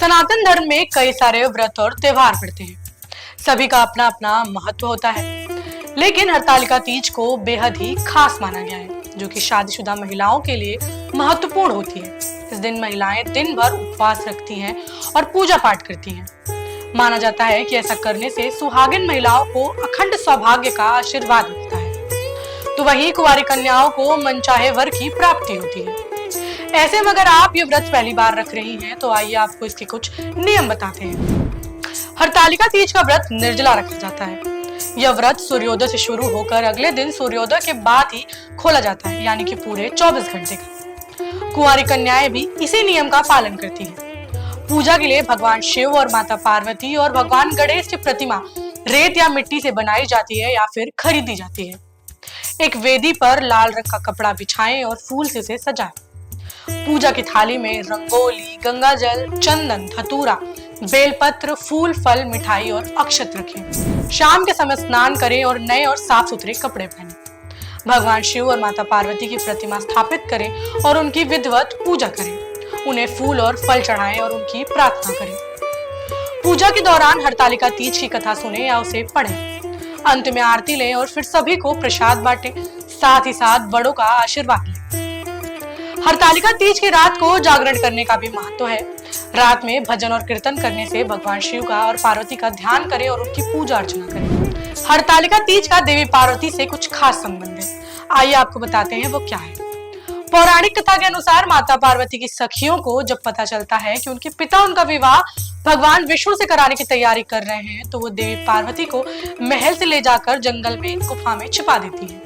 सनातन धर्म में कई सारे व्रत और त्योहार पड़ते हैं। सभी का अपना अपना महत्व होता है, लेकिन हरतालिका तीज को बेहद ही खास माना गया है, जो कि शादीशुदा महिलाओं के लिए महत्वपूर्ण होती है। इस दिन महिलाएं दिन भर उपवास रखती हैं और पूजा पाठ करती हैं। माना जाता है कि ऐसा करने से सुहागिन महिलाओं को अखंड सौभाग्य का आशीर्वाद मिलता है, तो वहीं कुंवारी कन्याओं को मनचाहे वर की प्राप्ति होती है। ऐसे में अगर आप ये व्रत पहली बार रख रही हैं, तो आइए आपको इसके कुछ नियम बताते हैं। हरतालिका तीज का व्रत निर्जला रखा जाता है। यह व्रत सूर्योदय से शुरू होकर अगले दिन सूर्योदय के बाद ही खोला जाता है, यानी कि पूरे 24 घंटे का। कुंवारी कन्याएं भी इसी नियम का पालन करती हैं। पूजा के लिए भगवान शिव और माता पार्वती और भगवान गणेश की प्रतिमा रेत या मिट्टी से बनाई जाती है या फिर खरीदी जाती है। एक वेदी पर लाल रंग का कपड़ा बिछाएं और फूल से उसे सजाएं। पूजा की थाली में रंगोली, गंगा जल, चंदन, धतूरा, बेलपत्र, फूल, फल, मिठाई और अक्षत रखें। शाम के समय स्नान करें और नए और साफ सुथरे कपड़े पहनें। भगवान शिव और माता पार्वती की प्रतिमा स्थापित करें और उनकी विधिवत पूजा करें। उन्हें फूल और फल चढ़ाएं और उनकी प्रार्थना करें। पूजा के दौरान हरतालिका तीज की कथा सुने या उसे पढ़ें। अंत में आरती लें और फिर सभी को प्रसाद बांटें। साथ ही साथ बड़ों का आशीर्वाद लें। हरतालिका तीज की रात को जागरण करने का भी महत्व है। रात में भजन और कीर्तन करने से भगवान शिव का और पार्वती का ध्यान करें और उनकी पूजा अर्चना करें। हरतालिका तीज का देवी पार्वती से कुछ खास संबंध है। आइए आपको बताते हैं वो क्या है। पौराणिक कथा के अनुसार माता पार्वती की सखियों को जब पता चलता है कि उनके पिता उनका विवाह भगवान विष्णु से कराने की तैयारी कर रहे हैं, तो वो देवी पार्वती को महल से ले जाकर जंगल में गुफा में छिपा देती है।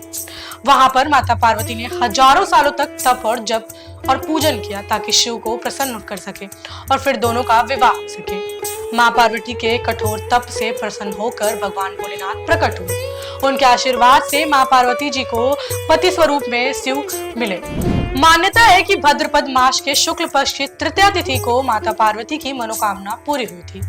वहां पर माता पार्वती ने हजारों सालों तक तप और जप और पूजन किया, ताकि शिव को प्रसन्न कर सके और फिर दोनों का विवाह हो सके। माँ पार्वती के कठोर तप से प्रसन्न होकर भगवान भोलेनाथ प्रकट हुए। उनके आशीर्वाद से माँ पार्वती जी को पति स्वरूप में शिव मिले। मान्यता है कि भाद्रपद मास के शुक्ल पक्ष की तृतीया तिथि को माता पार्वती की मनोकामना पूरी हुई थी,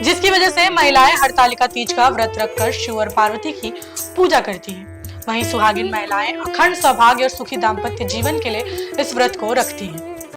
जिसकी वजह से महिलाएं हरतालिका तीज का व्रत रखकर शिव और पार्वती की पूजा करती हैं। वहीं सुहागिन महिलाएं अखंड सौभाग्य और सुखी दाम्पत्य जीवन के लिए इस व्रत को रखती हैं।